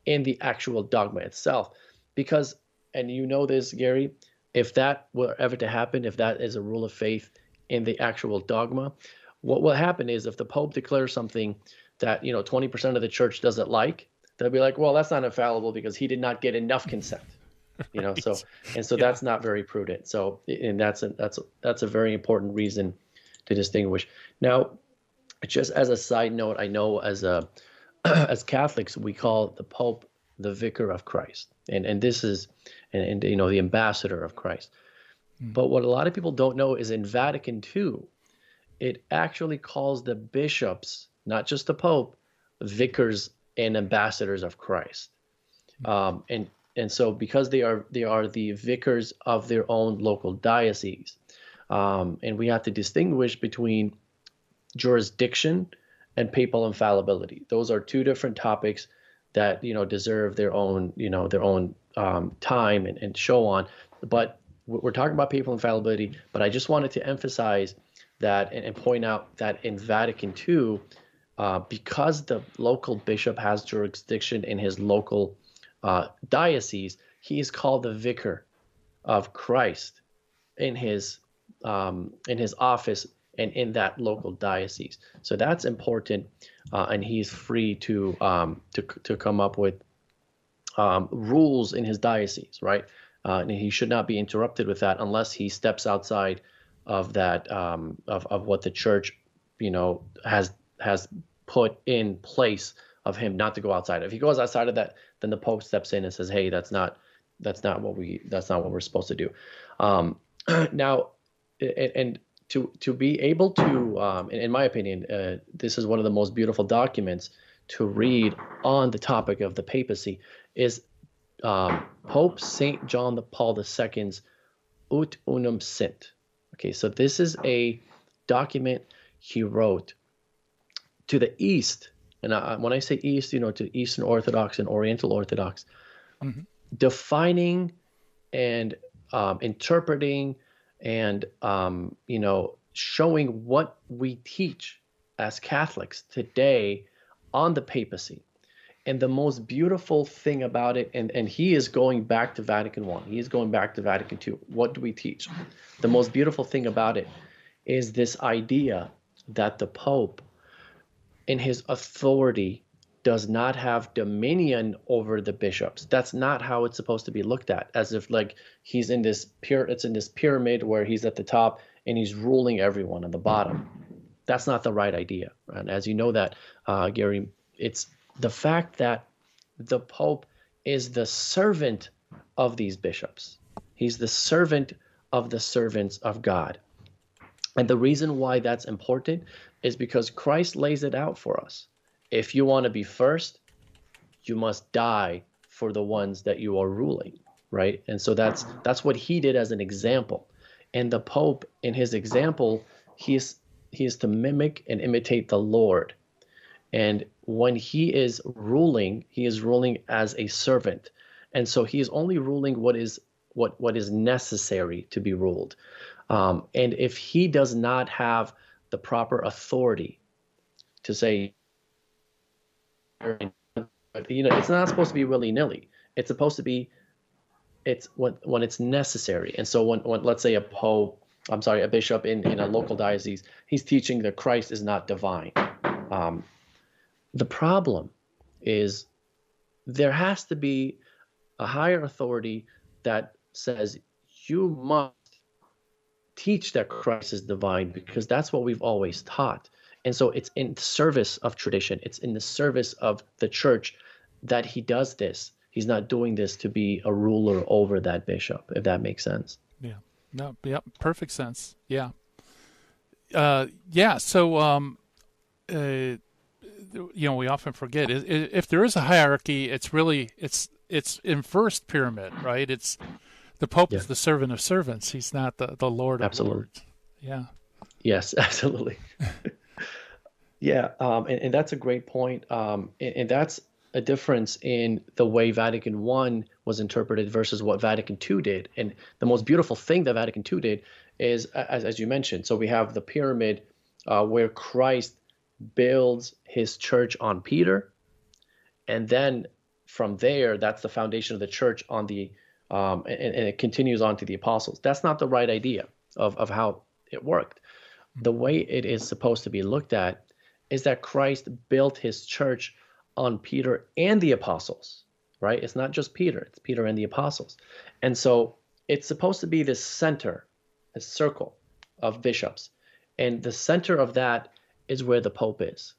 in the actual dogma itself, because, and you know this, Gary, if that were ever to happen, if that is a rule of faith in the actual dogma, what will happen is if the Pope declares something that 20% of the church doesn't like, they'll be like, well, that's not infallible because he did not get enough consent. Right. So that's not very prudent. So, and that's a very important reason to distinguish. Now, just as a side note, I know as Catholics we call the Pope the Vicar of Christ, and this is and the ambassador of Christ. But what a lot of people don't know is in Vatican II, it actually calls the bishops, not just the Pope, vicars and ambassadors of Christ. And so because they are the vicars of their own local diocese, and we have to distinguish between jurisdiction and papal infallibility. Those are two different topics that deserve their own time and show on. But we're talking about papal infallibility. But I just wanted to emphasize that and point out that in Vatican II, because the local bishop has jurisdiction in his local diocese, he is called the vicar of Christ in his office and in that local diocese. So that's important, and he's free to come up with rules in his diocese, right? And he should not be interrupted with that unless he steps outside of that of what the church has put in place of him not to go outside. If he goes outside of that, then the Pope steps in and says, hey, that's not what we're supposed to do. Now, and to be able to, in my opinion, this is one of the most beautiful documents to read on the topic of the papacy is Pope St. John Paul II's Ut Unum Sint. Okay, so this is a document he wrote to the East, and when I say East, to Eastern Orthodox and Oriental Orthodox, defining and interpreting and showing what we teach as Catholics today on the papacy. And the most beautiful thing about it, and he is going back to Vatican I, he is going back to Vatican II. What do we teach? The most beautiful thing about it is this idea that the Pope, in his authority, does not have dominion over the bishops. That's not how it's supposed to be looked at, as if like he's in this it's in this pyramid where he's at the top and he's ruling everyone on the bottom. That's not the right idea. And as you know that, Gary, it's the fact that the Pope is the servant of these bishops. He's the servant of the servants of God. And the reason why that's important is because Christ lays it out for us. If you want to be first, you must die for the ones that you are ruling, right? And so that's what he did as an example. And the Pope, in his example, he is to mimic and imitate the Lord. And when he is ruling as a servant. And so he is only ruling what is necessary to be ruled. And if he does not have the proper authority to say, it's not supposed to be willy-nilly. It's supposed to be, when it's necessary. And so when let's say a bishop in a local diocese, he's teaching that Christ is not divine. The problem is there has to be a higher authority that says you must teach that Christ is divine, because that's what we've always taught. And so it's in service of tradition. It's in the service of the church that he does this. He's not doing this to be a ruler over that bishop, if that makes sense. Yeah. No. Yeah. Perfect sense. Yeah. Yeah. So, we often forget if there is a hierarchy, it's really it's in first pyramid, right? It's the Pope is the servant of servants. He's not the Lord of lords. Yeah. Yes, absolutely. Yeah, and that's a great point. And that's a difference in the way Vatican I was interpreted versus what Vatican II did. And the most beautiful thing that Vatican II did is, as you mentioned, so we have the pyramid where Christ builds his church on Peter. And then from there, that's the foundation of the church on the, and it continues on to the apostles. That's not the right idea of how it worked. The way it is supposed to be looked at is that Christ built his church on Peter and the apostles, right? It's not just Peter, it's Peter and the apostles. And so it's supposed to be this center, a circle of bishops. And the center of that is where the Pope is.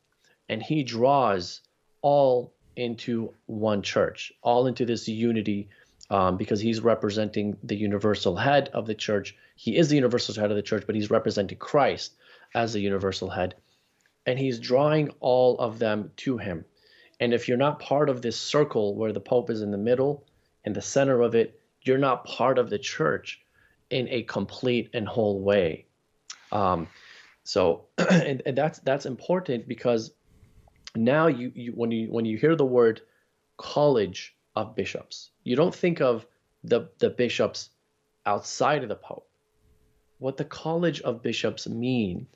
And he draws all into one church, all into this unity, because he's representing the universal head of the church. He is the universal head of the church, but he's representing Christ as the universal head. And he's drawing all of them to him. And if you're not part of this circle where the Pope is in the middle, in the center of it, you're not part of the church in a complete and whole way. So and that's important, because now you when you hear the word college of bishops, you don't think of the bishops outside of the Pope. What the college of bishops mean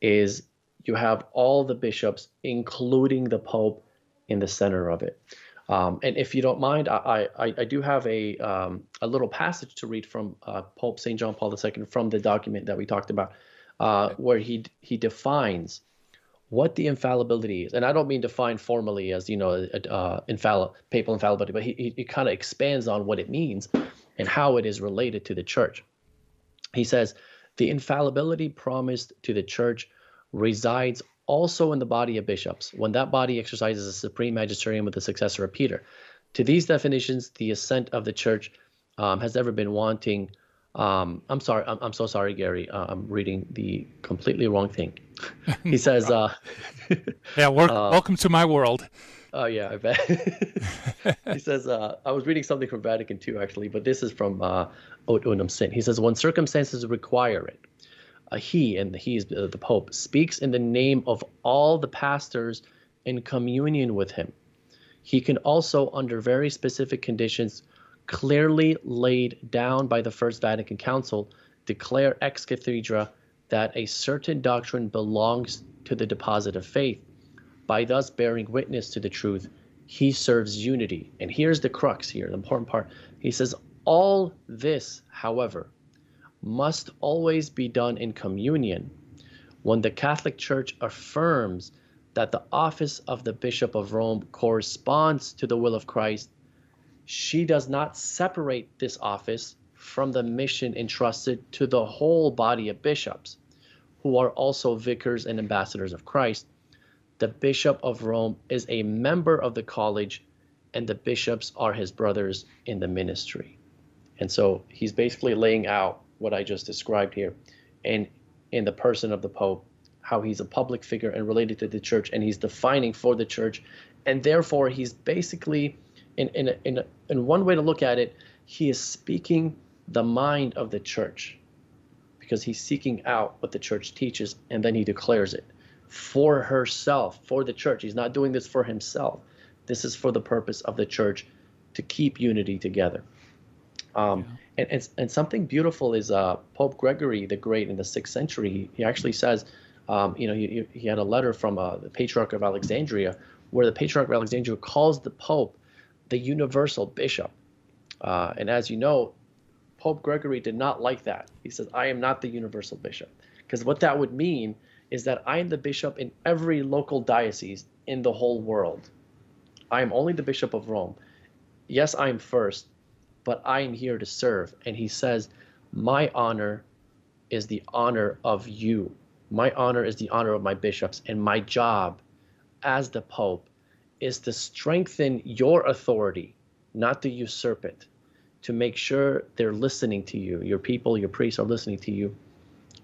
is you have all the bishops, including the Pope, in the center of it. And if you don't mind, I do have a little passage to read from Pope St. John Paul II from the document that we talked about, where he defines what the infallibility is. And I don't mean define formally as, papal infallibility, but he kind of expands on what it means and how it is related to the church. He says, the infallibility promised to the church resides also in the body of bishops, when that body exercises a supreme magisterium with the successor of Peter. To these definitions, the assent of the church has never been wanting. I'm so sorry, Gary. I'm reading the completely wrong thing. He says, welcome to my world. Oh, yeah, I bet. He says, I was reading something from Vatican II, actually, but this is from Aut Unum Sint. He says, when circumstances require it, he is the Pope, speaks in the name of all the pastors in communion with him. He can also, under very specific conditions, clearly laid down by the First Vatican Council, declare ex cathedra that a certain doctrine belongs to the deposit of faith, by thus bearing witness to the truth, he serves unity. And here's the crux here, the important part. He says, all this, however, must always be done in communion. When the Catholic Church affirms that the office of the Bishop of Rome corresponds to the will of Christ, she does not separate this office from the mission entrusted to the whole body of bishops, who are also vicars and ambassadors of Christ. The Bishop of Rome is a member of the college, and the bishops are his brothers in the ministry. And so he's basically laying out what I just described here, and in the person of the Pope, how he's a public figure and related to the church, and he's defining for the church, and therefore he's basically, in one way to look at it, he is speaking the mind of the church, because he's seeking out what the church teaches, and then he declares it for herself, for the church. He's not doing this for himself. This is for the purpose of the church to keep unity together. And something beautiful is Pope Gregory the Great in the 6th century. He actually says, he had a letter from the Patriarch of Alexandria, where the Patriarch of Alexandria calls the Pope the universal bishop. And as you know, Pope Gregory did not like that. He says, I am not the universal bishop. Because what that would mean is that I am the bishop in every local diocese in the whole world. I am only the Bishop of Rome. Yes, I am first, but I am here to serve. And he says, my honor is the honor of you. My honor is the honor of my bishops. And my job as the Pope is to strengthen your authority, not to usurp it, to make sure they're listening to you. Your people, your priests are listening to you,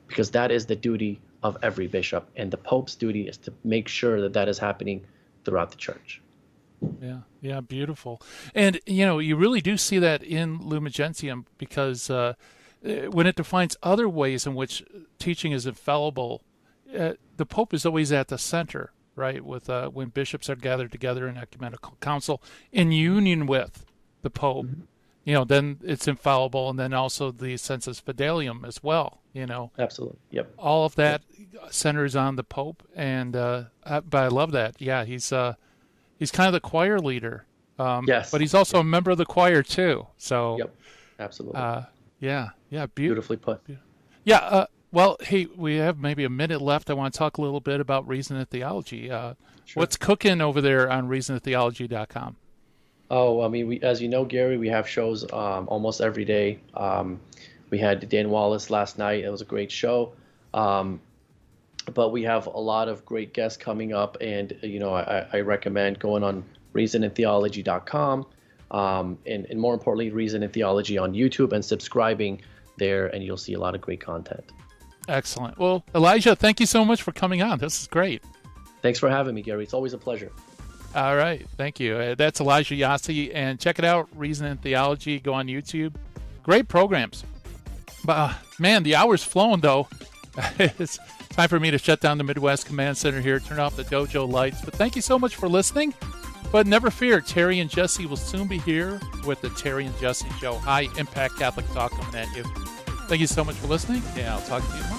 because that is the duty of every bishop. And the Pope's duty is to make sure that that is happening throughout the church. Yeah, beautiful. And, you really do see that in Lumen Gentium, because when it defines other ways in which teaching is infallible, the Pope is always at the center, right? With when bishops are gathered together in ecumenical council in union with the Pope, then it's infallible, and then also the sensus fidelium as well, Absolutely. Yep. All of that centers on the Pope, and but I love that. Yeah, he's kind of the choir leader. Yes. But he's also a member of the choir too. So. Yep. Absolutely. Yeah. Beautifully put. Yeah. Well, hey, we have maybe a minute left. I want to talk a little bit about Reason and Theology. Sure. What's cooking over there on reasonandtheology.com? Oh, I mean, as you know, Gary, we have shows almost every day. We had Dan Wallace last night. It was a great show. But we have a lot of great guests coming up, and I recommend going on reasonandtheology.com, and more importantly, Reason and Theology on YouTube, and subscribing there, and you'll see a lot of great content. Excellent. Well, Elijah, thank you so much for coming on. This is great. Thanks for having me, Gary. It's always a pleasure. All right. Thank you. That's Elijah Yasi, and check it out, Reason and Theology. Go on YouTube. Great programs. But, man, the hour's flown, though. It's time for me to shut down the Midwest Command Center here, turn off the dojo lights. But thank you so much for listening. But never fear, Terry and Jesse will soon be here with the Terry and Jesse Show. High Impact Catholic Talk coming at you. Thank you so much for listening, and I'll talk to you tomorrow.